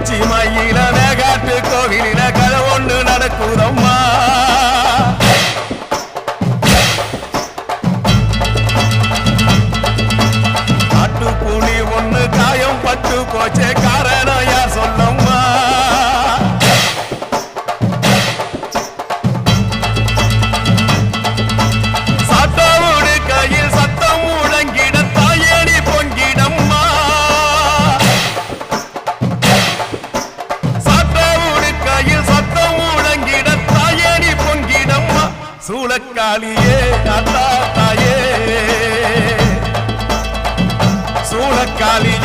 உச்சி மயில மேகாட்டு கோவிலில கதை ஒண்ணு நடக்குதம்மா காட்டுப்புலி ஒண்ணு காயம் பட்டு போச்சே காரணம் யார் சொல்லம்மா சாத்தாவோடு கையில் சத்தம் முழங்கிட தாயணி பொங்கிடம்மா சாத்தாவோடு கையில் சத்தம் முழங்கிட தாயணி பொங்கிடம்மா சூளக்காளியே அத்தா தாயே சூளக்காளி